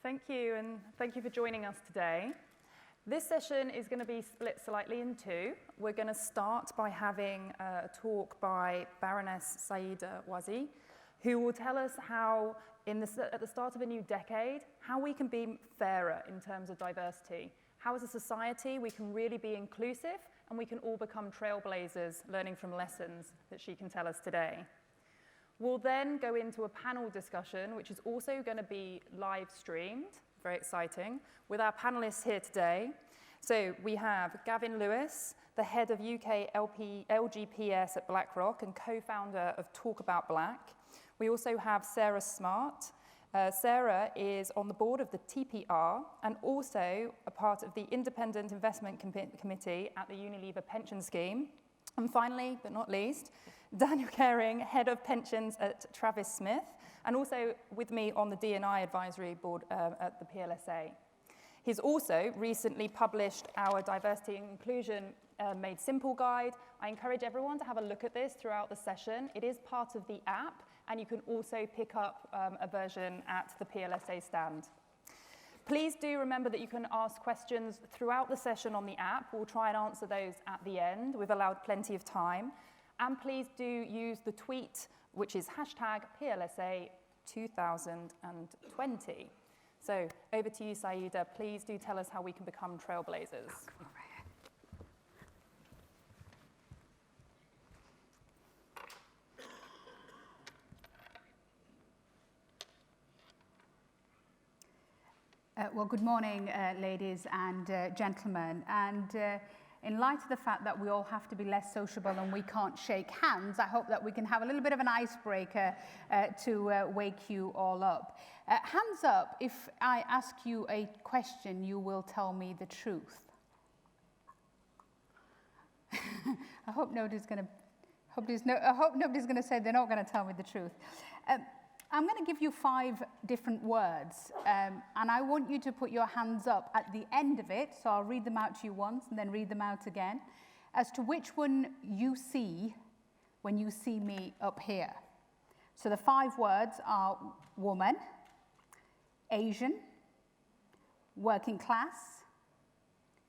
Thank you, and thank you for joining us today. This session is going to be split slightly in two. We're going to start by having a talk by Baroness Sayeeda Warsi, who will tell us how, at the start of a new decade, how we can be fairer in terms of diversity. How as a society we can really be inclusive and we can all become trailblazers, learning from lessons that she can tell us today. We'll then go into a panel discussion, which is also going to be live streamed, very exciting, with our panelists here today. So we have Gavin Lewis, the head of UK LGPS at BlackRock and co-founder of Talk About Black. We also have Sarah Smart. Sarah is on the board of the TPR and also a part of the Independent Investment Committee at the Unilever Pension Scheme. And finally, but not least, Daniel Caring, Head of Pensions at Travis Smith, and also with me on the D&I Advisory Board at the PLSA. He's also recently published our Diversity and Inclusion Made Simple guide. I encourage everyone to have a look at this throughout the session. It is part of the app, and you can also pick up a version at the PLSA stand. Please do remember that you can ask questions throughout the session on the app. We'll try and answer those at the end. We've allowed plenty of time. And please do use the tweet, which is hashtag PLSA 2020. So over to you, Sayeeda. Please do tell us how we can become trailblazers. Well, good morning, ladies and gentlemen. And in light of the fact that we all have to be less sociable and we can't shake hands, I hope that we can have a little bit of an icebreaker to wake you all up. Hands up, if I ask you a question, you will tell me the truth. I hope nobody's going to. I hope nobody's going to say they're not going to tell me the truth. I'm going to give you 5 different words, and I want you to put your hands up at the end of it, so I'll read them out to you once and then read them out again, as to which one you see when you see me up here. So the 5 words are woman, Asian, working class,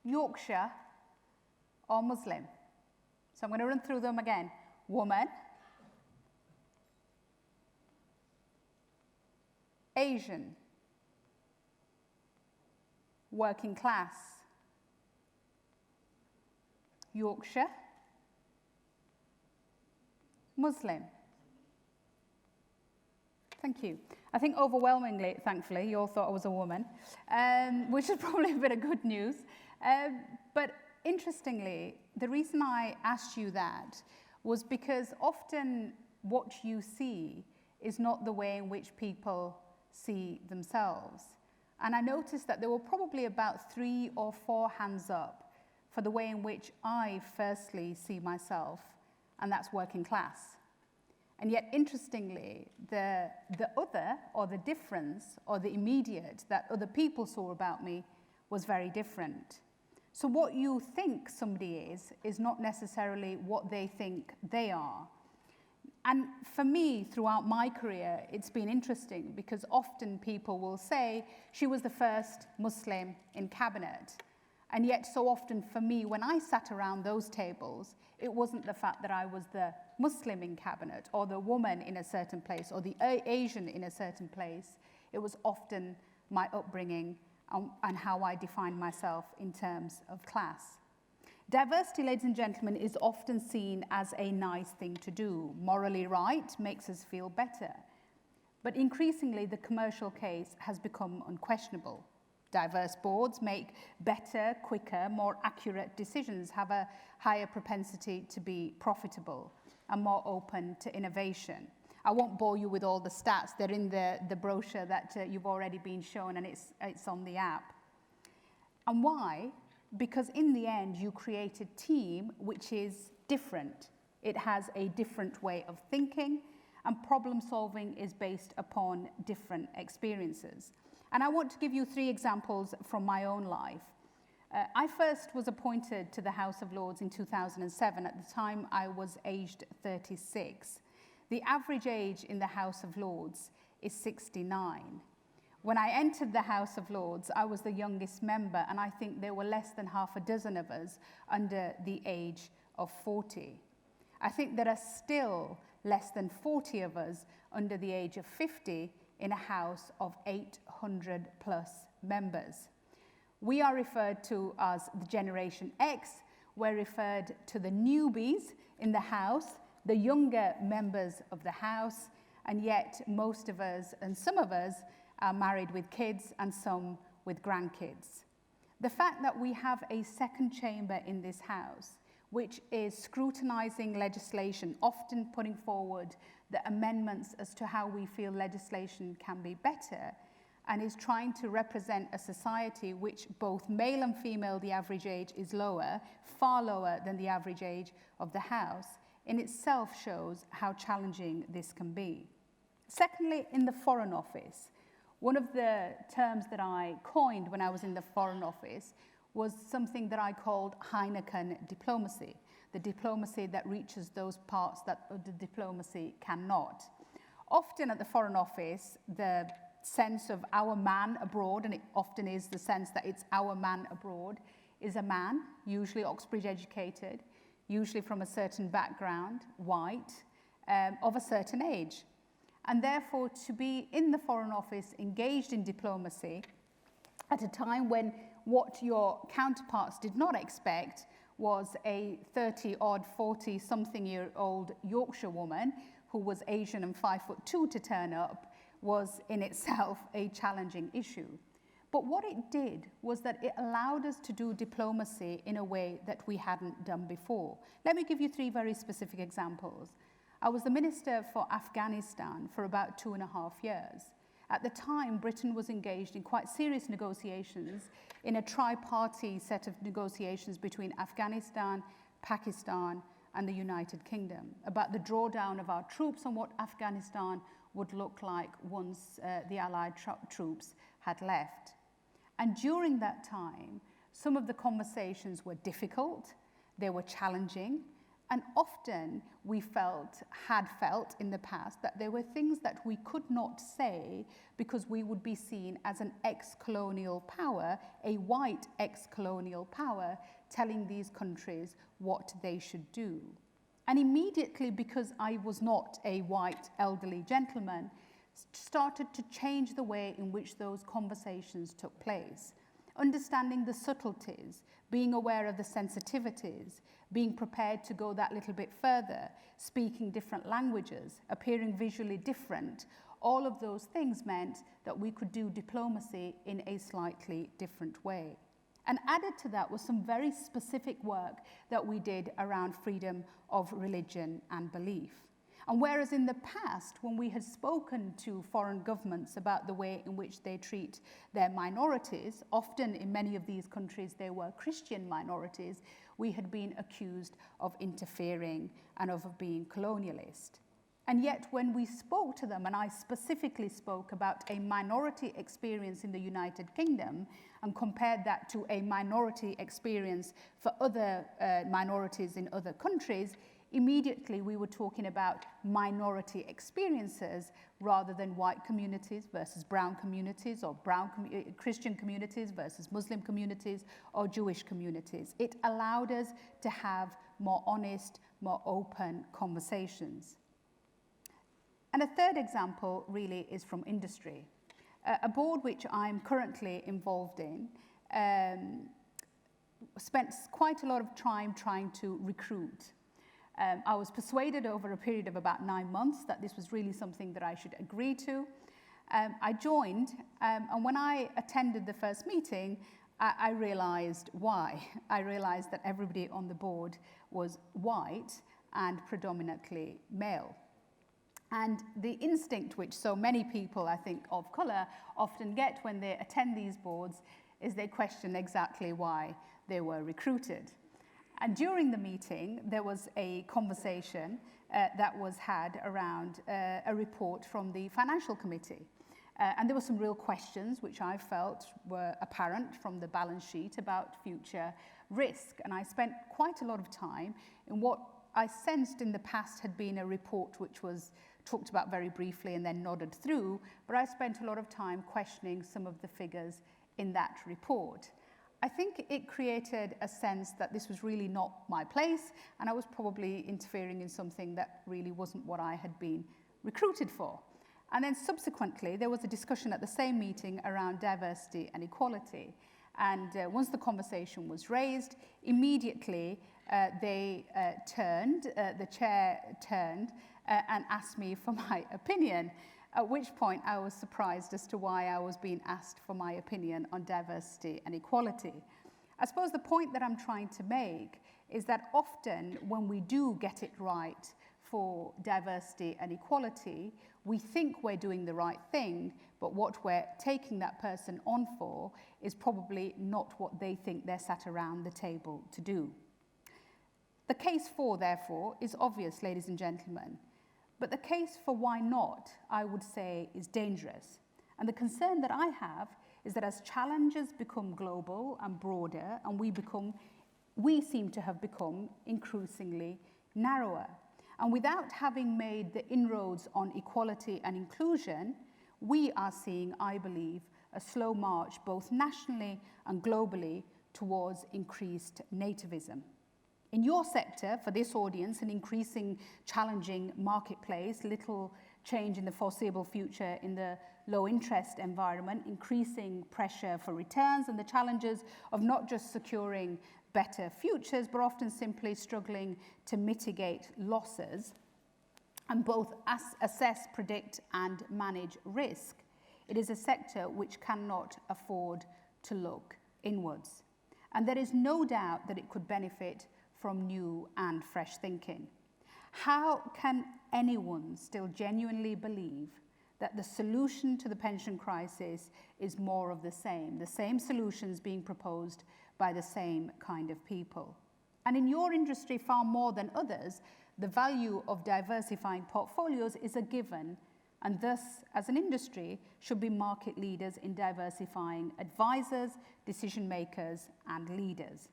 Yorkshire, or Muslim. So I'm going to run through them again. Woman, Asian, working class, Yorkshire, Muslim. Thank you. I think overwhelmingly, thankfully, you all thought I was a woman, which is probably a bit of good news. But interestingly, the reason I asked you that was because often what you see is not the way in which people see themselves. And I noticed that there were probably about 3 or 4 hands up for the way in which I firstly see myself, and that's working class. And yet, interestingly, the other, or the difference, or the immediate that other people saw about me was very different. So what you think somebody is not necessarily what they think they are. And for me, throughout my career, it's been interesting because often people will say, she was the first Muslim in cabinet. And yet so often for me, when I sat around those tables, it wasn't the fact that I was the Muslim in cabinet or the woman in a certain place or the Asian in a certain place. It was often my upbringing and how I defined myself in terms of class. Diversity, ladies and gentlemen, is often seen as a nice thing to do. Morally right, makes us feel better. But increasingly, the commercial case has become unquestionable. Diverse boards make better, quicker, more accurate decisions, have a higher propensity to be profitable, and more open to innovation. I won't bore you with all the stats. They're in the brochure that you've already been shown, and it's on the app. And why? Because in the end, you create a team which is different. It has a different way of thinking, and problem solving is based upon different experiences. And I want to give you 3 examples from my own life. I first was appointed to the House of Lords in 2007. At the time, I was aged 36. The average age in the House of Lords is 69. When I entered the House of Lords, I was the youngest member, and I think there were less than half a dozen of us under the age of 40. I think there are still less than 40 of us under the age of 50 in a House of 800 plus members. We are referred to as the Generation X. We're referred to the newbies in the House, the younger members of the House, and yet most of us, and some of us, are married with kids and some with grandkids. The fact that we have a second chamber in this House, which is scrutinizing legislation, often putting forward the amendments as to how we feel legislation can be better, and is trying to represent a society which both male and female, the average age is lower, far lower than the average age of the House, in itself shows how challenging this can be. Secondly, in the Foreign Office, one of the terms that I coined when I was in the Foreign Office was something that I called Heineken diplomacy, the diplomacy that reaches those parts that the diplomacy cannot. Often at the Foreign Office, the sense of our man abroad, and it often is the sense that it's our man abroad, is a man, usually Oxbridge educated, usually from a certain background, white, of a certain age. And therefore, to be in the Foreign Office engaged in diplomacy at a time when what your counterparts did not expect was a 30-odd, 40-something-year-old Yorkshire woman who was Asian and 5'2" to turn up was in itself a challenging issue. But what it did was that it allowed us to do diplomacy in a way that we hadn't done before. Let me give you 3 very specific examples. I was the Minister for Afghanistan for about 2.5 years. At the time, Britain was engaged in quite serious negotiations in a tri-party set of negotiations between Afghanistan, Pakistan, and the United Kingdom about the drawdown of our troops and what Afghanistan would look like once the Allied troops had left. And during that time, some of the conversations were difficult, they were challenging, and often we had felt in the past that there were things that we could not say because we would be seen as an ex-colonial power, a white ex-colonial power, telling these countries what they should do. And immediately, because I was not a white elderly gentleman, started to change the way in which those conversations took place. Understanding the subtleties, being aware of the sensitivities, being prepared to go that little bit further, speaking different languages, appearing visually different, all of those things meant that we could do diplomacy in a slightly different way. And added to that was some very specific work that we did around freedom of religion and belief. And whereas in the past, when we had spoken to foreign governments about the way in which they treat their minorities, often in many of these countries they were Christian minorities, we had been accused of interfering and of being colonialist. And yet when we spoke to them, and I specifically spoke about a minority experience in the United Kingdom and compared that to a minority experience for other minorities in other countries, immediately we were talking about minority experiences rather than white communities versus brown communities, or Christian communities versus Muslim communities, or Jewish communities. It allowed us to have more honest, more open conversations. And a third example really is from industry. A board which I'm currently involved in spent quite a lot of time trying to recruit. I was persuaded over a period of about 9 months that this was really something that I should agree to. I joined, and when I attended the first meeting, I realized why. I realized that everybody on the board was white and predominantly male. And the instinct which so many people, I think, of colour often get when they attend these boards is they question exactly why they were recruited. And during the meeting, there was a conversation that was had around a report from the Financial Committee. And there were some real questions which I felt were apparent from the balance sheet about future risk. And I spent quite a lot of time in what I sensed in the past had been a report which was talked about very briefly and then nodded through, but I spent a lot of time questioning some of the figures in that report. I think it created a sense that this was really not my place, and I was probably interfering in something that really wasn't what I had been recruited for. And then subsequently, there was a discussion at the same meeting around diversity and equality. And once the conversation was raised, immediately the chair turned and asked me for my opinion, at which point I was surprised as to why I was being asked for my opinion on diversity and equality. I suppose the point that I'm trying to make is that often when we do get it right for diversity and equality, we think we're doing the right thing, but what we're taking that person on for is probably not what they think they're sat around the table to do. The case for, therefore, is obvious, ladies and gentlemen. But the case for why not, I would say, is dangerous. And the concern that I have is that as challenges become global and broader, and we seem to have become increasingly narrower. And without having made the inroads on equality and inclusion, we are seeing, I believe, a slow march both nationally and globally towards increased nativism. In your sector, for this audience, an increasing challenging marketplace, little change in the foreseeable future in the low interest environment, increasing pressure for returns, and the challenges of not just securing better futures, but often simply struggling to mitigate losses and both assess, predict, and manage risk. It is a sector which cannot afford to look inwards. And there is no doubt that it could benefit from new and fresh thinking. How can anyone still genuinely believe that the solution to the pension crisis is more of the same solutions being proposed by the same kind of people? And in your industry, far more than others, the value of diversifying portfolios is a given, and thus, as an industry, should be market leaders in diversifying advisors, decision makers, and leaders.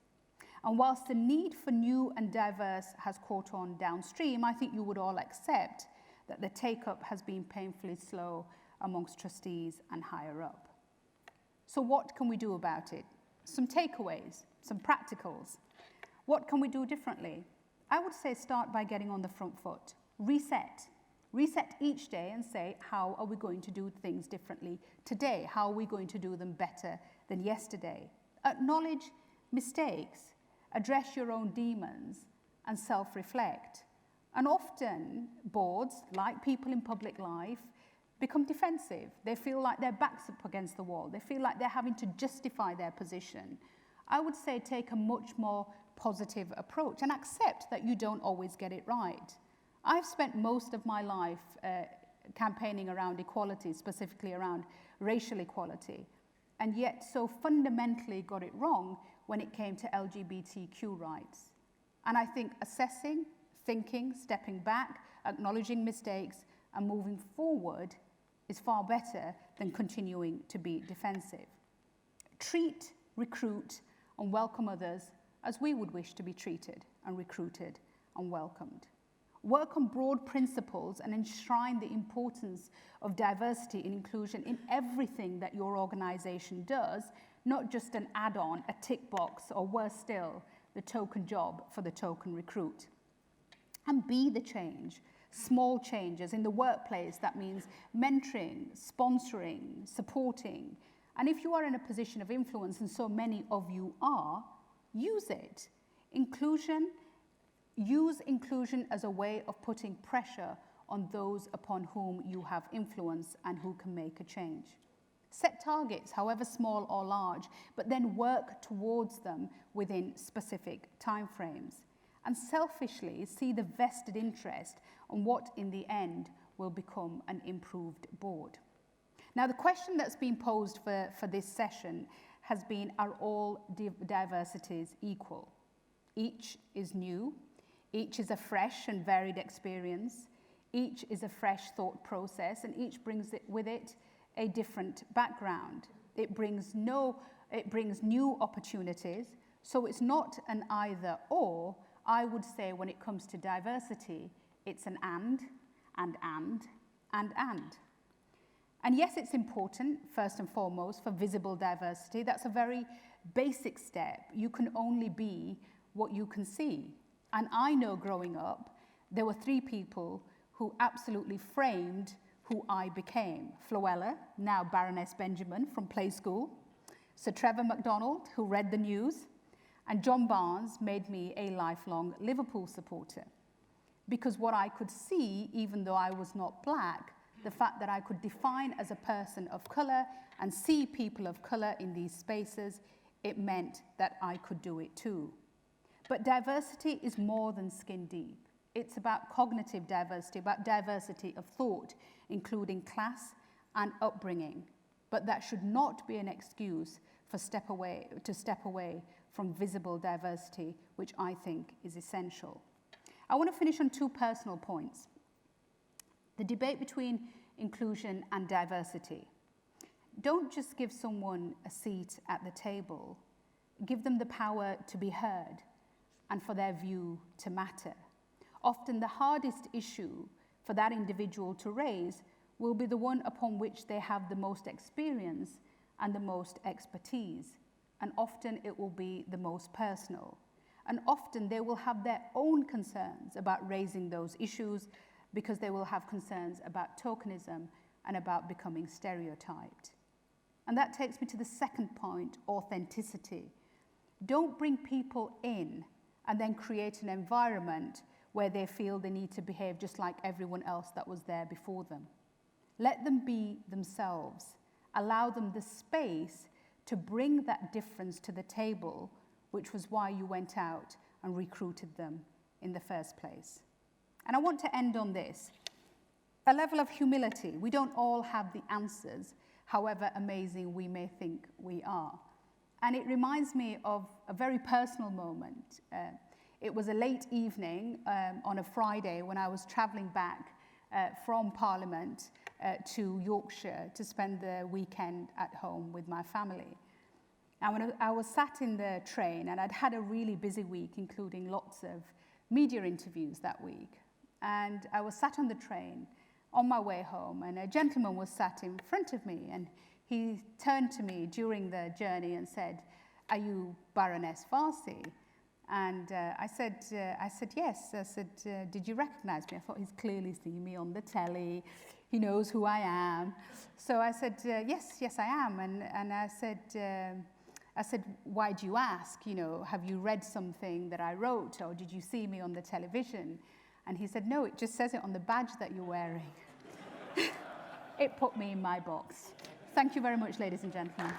And whilst the need for new and diverse has caught on downstream, I think you would all accept that the take-up has been painfully slow amongst trustees and higher up. So what can we do about it? Some takeaways, some practicals. What can we do differently? I would say start by getting on the front foot. Reset. Reset each day and say, how are we going to do things differently today? How are we going to do them better than yesterday? Acknowledge mistakes. Address your own demons and self-reflect. And often boards, like people in public life, become defensive. They feel like their back's up against the wall. They feel like they're having to justify their position. I would say take a much more positive approach and accept that you don't always get it right. I've spent most of my life campaigning around equality, specifically around racial equality, and yet so fundamentally got it wrong when it came to LGBTQ rights. And I think assessing, thinking, stepping back, acknowledging mistakes, and moving forward is far better than continuing to be defensive. Treat, recruit, and welcome others as we would wish to be treated and recruited and welcomed. Work on broad principles and enshrine the importance of diversity and inclusion in everything that your organization does, not just an add-on, a tick box, or worse still, the token job for the token recruit. And be the change. Small changes in the workplace, that means mentoring, sponsoring, supporting. And if you are in a position of influence, and so many of you are, use it. Use inclusion as a way of putting pressure on those upon whom you have influence and who can make a change. Set targets, however small or large, but then work towards them within specific timeframes. And selfishly see the vested interest on what in the end will become an improved board. Now, the question that's been posed for this session has been, are all diversities equal? Each is new, each is a fresh and varied experience, each is a fresh thought process, and each brings with it a different background. It brings new opportunities, so it's not an either or. I would say when it comes to diversity, it's an and. And yes, it's important, first and foremost, for visible diversity. That's a very basic step. You can only be what you can see. And I know growing up, there were 3 people who absolutely framed who I became. Floella, now Baroness Benjamin from Play School, Sir Trevor MacDonald, who read the news, and John Barnes made me a lifelong Liverpool supporter. Because what I could see, even though I was not black, the fact that I could define as a person of colour and see people of colour in these spaces, it meant that I could do it too. But diversity is more than skin deep. It's about cognitive diversity, about diversity of thought, including class and upbringing. But that should not be an excuse for step away from visible diversity, which I think is essential. I want to finish on 2 personal points. The debate between inclusion and diversity. Don't just give someone a seat at the table. Give them the power to be heard and for their view to matter. Often the hardest issue for that individual to raise will be the one upon which they have the most experience and the most expertise. And often it will be the most personal. And often they will have their own concerns about raising those issues because they will have concerns about tokenism and about becoming stereotyped. And that takes me to the second point, authenticity. Don't bring people in and then create an environment where they feel they need to behave just like everyone else that was there before them. Let them be themselves. Allow them the space to bring that difference to the table, which was why you went out and recruited them in the first place. And I want to end on this. A level of humility. We don't all have the answers, however amazing we may think we are. And it reminds me of a very personal moment. It was a late evening on a Friday when I was travelling back from Parliament to Yorkshire to spend the weekend at home with my family. And when I was sat in the train, and I'd had a really busy week, including lots of media interviews that week, and I was sat on the train on my way home, and a gentleman was sat in front of me, and he turned to me during the journey and said, "Are you Baroness Warsi?" And I said, yes. I said, "Did you recognize me?" I thought, he's clearly seen me on the telly. He knows who I am. So I said, yes, I am. And I said, "Why do you ask? You know, have you read something that I wrote, or did you see me on the television?" And he said, "No, it just says it on the badge that you're wearing." It put me in my box. Thank you very much, ladies and gentlemen.